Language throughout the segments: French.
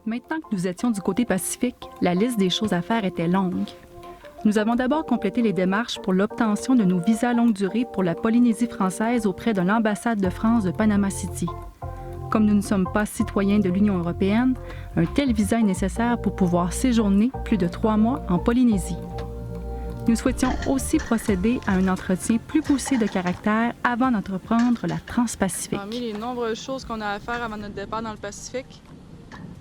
Maintenant que nous étions du côté Pacifique, la liste des choses à faire était longue. Nous avons d'abord complété les démarches pour l'obtention de nos visas longue durée pour la Polynésie française auprès de l'ambassade de France de Panama City. Comme nous ne sommes pas citoyens de l'Union européenne, un tel visa est nécessaire pour pouvoir séjourner plus de 3 mois en Polynésie. Nous souhaitions aussi procéder à un entretien plus poussé de caractère avant d'entreprendre la Transpacifique. Parmi les nombreuses choses qu'on a à faire avant notre départ dans le Pacifique,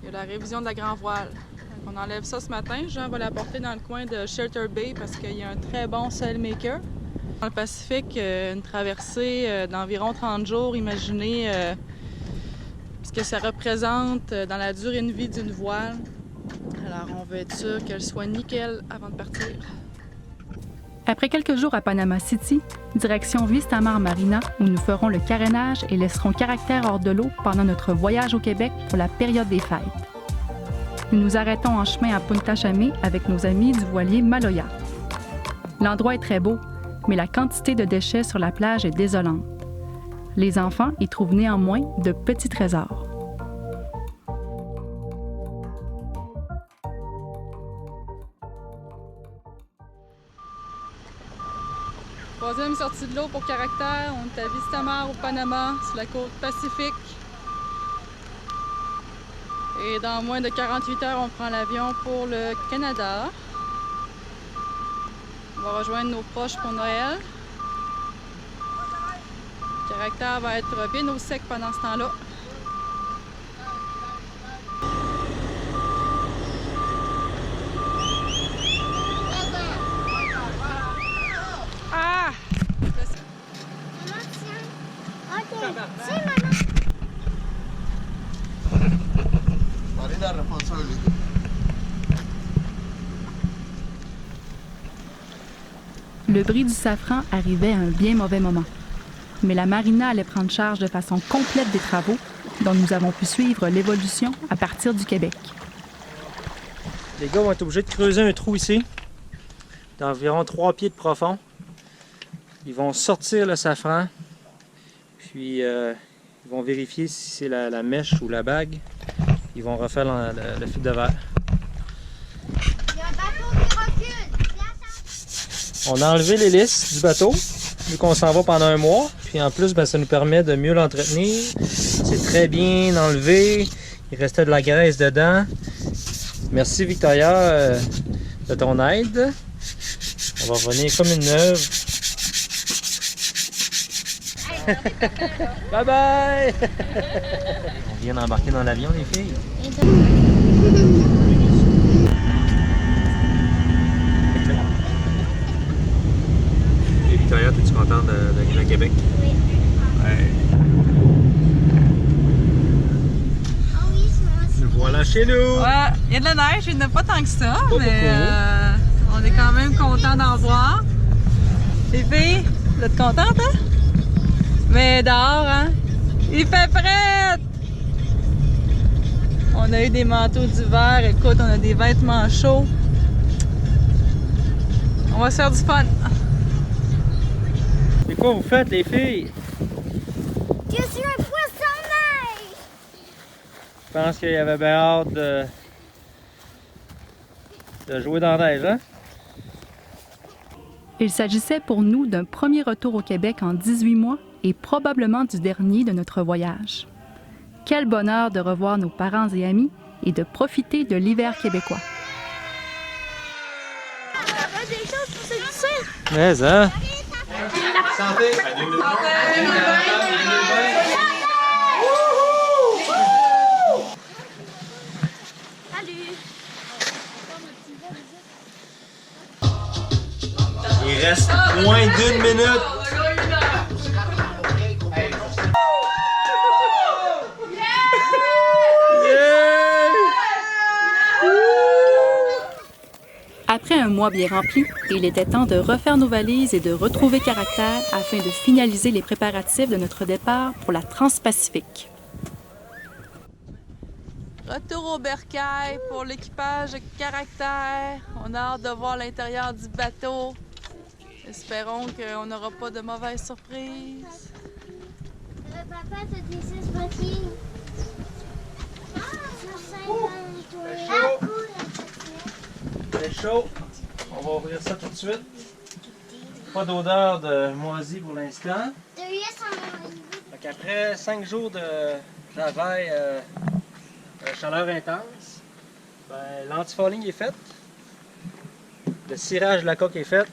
il y a la révision de la grand voile. On enlève ça ce matin. Jean va la porter dans le coin de Shelter Bay parce qu'il y a un très bon sailmaker. Dans le Pacifique, une traversée d'environ 30 jours, imaginez ce que ça représente dans la durée de vie d'une voile. Alors on veut être sûr qu'elle soit nickel avant de partir. Après quelques jours à Panama City, direction Vista Mar Marina où nous ferons le carénage et laisserons caractère hors de l'eau pendant notre voyage au Québec pour la période des fêtes. Nous nous arrêtons en chemin à Punta Chamé avec nos amis du voilier Maloya. L'endroit est très beau, mais la quantité de déchets sur la plage est désolante. Les enfants y trouvent néanmoins de petits trésors. Troisième sortie de l'eau pour caractère, on est à Vista Mar au Panama, sur la côte Pacifique. Et dans moins de 48 heures, on prend l'avion pour le Canada. On va rejoindre nos proches pour Noël. Le caractère va être bien au sec pendant ce temps-là. Ah! Maman, tiens. Ok, tiens, maman. Le bris du safran arrivait à un bien mauvais moment. Mais la marina allait prendre charge de façon complète des travaux dont nous avons pu suivre l'évolution à partir du Québec. Les gars vont être obligés de creuser un trou ici, d'environ 3 pieds de profond. Ils vont sortir le safran, puis ils vont vérifier si c'est la mèche ou la bague. Ils vont refaire le fil de verre. Il y a un bateau qui recule. On a enlevé l'hélice du bateau, vu qu'on s'en va pendant un mois. Puis en plus, ça nous permet de mieux l'entretenir. C'est très bien enlevé. Il restait de la graisse dedans. Merci Victoria de ton aide. On va revenir comme une neuve. Bye bye! On vient d'embarquer dans l'avion, les filles. Et Victoria, es-tu contente de Québec? Oui. Ouais. Oh oui, moi aussi. Nous voilà chez nous! Ouais, il y a de la neige, il n'y en a pas tant que ça, Pas mais on est quand même content d'en voir. Les filles, vous êtes contentes, hein? Mais dehors, hein? Il fait frais! On a eu des manteaux d'hiver, écoute, on a des vêtements chauds. On va se faire du fun. C'est quoi vous faites, les filles? Je suis un poisson-neige. Je pense qu'il y avait bien hâte de jouer dans la neige, hein? Il s'agissait pour nous d'un premier retour au Québec en 18 mois et probablement du dernier de notre voyage. Quel bonheur de revoir nos parents et amis et de profiter de l'hiver québécois. On a des choses pour se distraire. Mais hein? Salut. Il reste moins d'1 minute. Après un mois bien rempli, il était temps de refaire nos valises et de retrouver caractère afin de finaliser les préparatifs de notre départ pour la Transpacifique. Retour au bercail pour l'équipage caractère. On a hâte de voir l'intérieur du bateau. Espérons qu'on n'aura pas de mauvaises surprises. Papa, t'as des 6 bottines. Sur 50. chaud. On va ouvrir ça tout de suite. Pas d'odeur de moisi pour l'instant. Après 5 jours de travail à chaleur intense, ben, l'antifouling est fait. Le cirage de la coque est fait.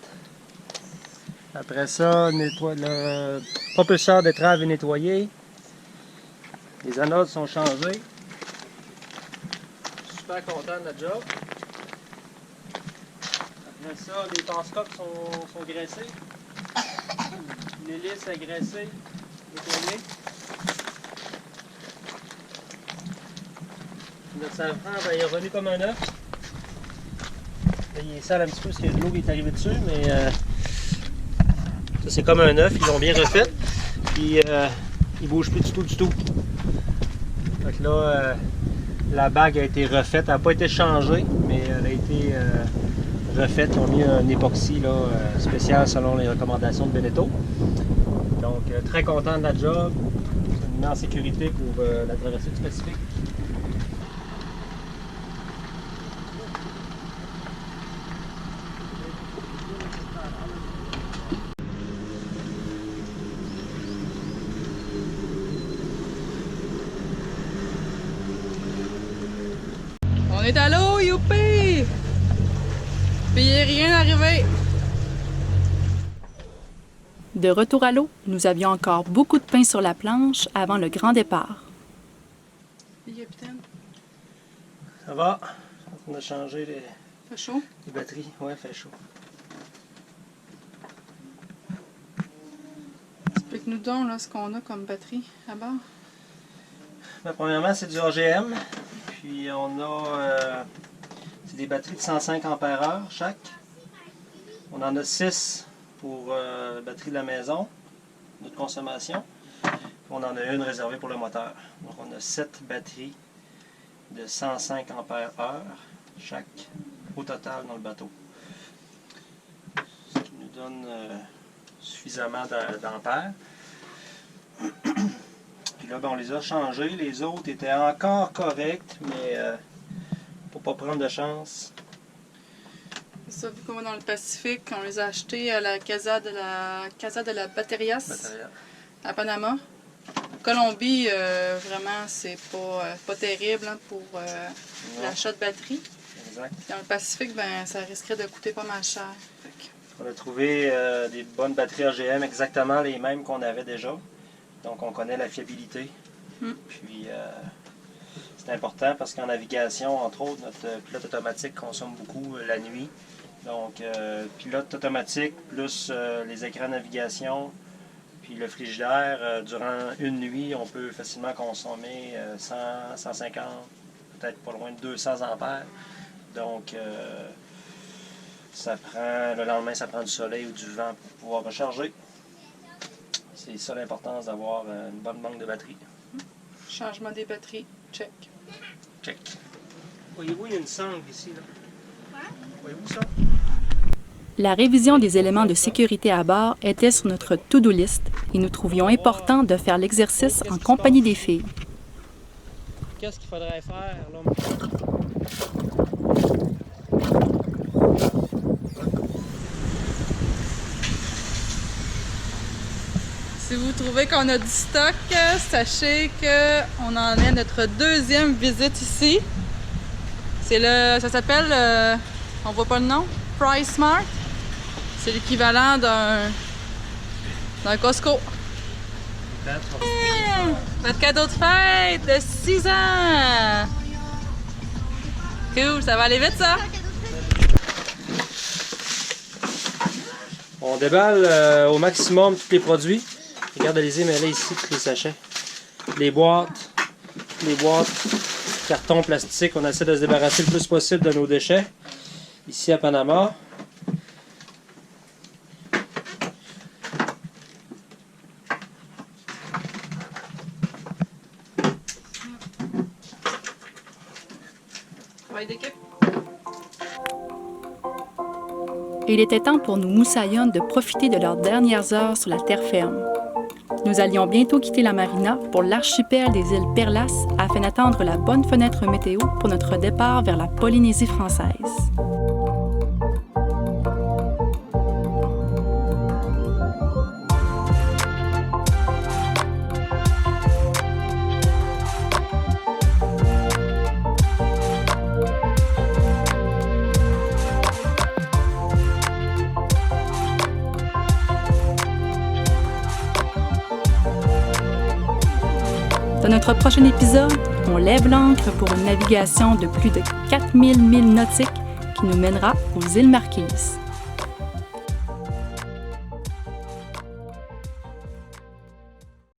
Après ça, le propulseur d'étrave est nettoyé. Les anodes sont changées. Super content de notre job. Après ça, les pense-coques sont graissées. L'hélice est graissée, nettoyée. Notre safran, ben, il est revenu comme un œuf. Il est sale un petit peu parce qu'il y a de l'eau qui est arrivée dessus, mais ça c'est comme un œuf, ils l'ont bien refait. Puis il bouge plus du tout. Donc là, la bague a été refaite, elle n'a pas été changée, mais elle a été refaite. Ils ont mis un époxy là, spécial selon les recommandations de Beneteau. Donc très content de la job, on est en sécurité pour la traversée du Pacifique. On est à l'eau, youpi! Puis il n'est rien arrivé. De retour à l'eau, nous avions encore beaucoup de pain sur la planche avant le grand départ. Oui, capitaine. Ça va? On a changé Fait chaud? les batteries. Ouais, fait chaud. Explique-nous donc là, ce qu'on a comme batterie à bord. Ben, premièrement, c'est du AGM. Puis on a c'est des batteries de 105 ampères-heure chaque. On en a 6 pour la batterie de la maison, notre consommation. Puis on en a une réservée pour le moteur. Donc on a 7 batteries de 105 ampères-heure chaque au total dans le bateau. Ce qui nous donne suffisamment d'ampères. Puis là, ben, on les a changés. Les autres étaient encore corrects, mais pour pas prendre de chance. C'est ça, vu qu'on va dans le Pacifique, on les a achetés à la Casa de la Baterias à Panama. Colombie, vraiment, c'est pas terrible hein, pour l'achat de batterie. Exact. Dans le Pacifique, ben, ça risquerait de coûter pas mal cher. On a trouvé des bonnes batteries AGM, exactement les mêmes qu'on avait déjà. Donc on connaît la fiabilité. Puis c'est important parce qu'en navigation, entre autres, notre pilote automatique consomme beaucoup la nuit. Donc pilote automatique plus les écrans de navigation, puis le frigidaire, durant une nuit, on peut facilement consommer 100, 150, peut-être pas loin de 200 ampères. Donc ça prend, le lendemain, ça prend du soleil ou du vent pour pouvoir recharger. C'est ça l'importance d'avoir une bonne banque de batterie. Changement des batteries, check. Check. Voyez-vous, il y a une sangle ici. Là. Voyez-vous ça? La révision des éléments de sécurité à bord était sur notre to-do list et nous trouvions important de faire l'exercice en compagnie des filles. Qu'est-ce qu'il faudrait faire là? Si vous trouvez qu'on a du stock, sachez qu'on en est à notre deuxième visite ici. Ça s'appelle, on voit pas le nom, PriceSmart. C'est l'équivalent d'un Costco. Notre cadeau de fête de 6 ans! Cool, ça va aller vite ça? On déballe au maximum tous les produits. Regardez-les, mais là ici, tous les sachets. Les boîtes, carton, plastique, on essaie de se débarrasser le plus possible de nos déchets. Ici à Panama. Travail d'équipe. Il était temps pour nous moussaillons de profiter de leurs dernières heures sur la terre ferme. Nous allions bientôt quitter la marina pour l'archipel des îles Perlas afin d'attendre la bonne fenêtre météo pour notre départ vers la Polynésie française. notre prochain épisode, on lève l'ancre pour une navigation de plus de 4000 milles nautiques qui nous mènera aux îles Marquises.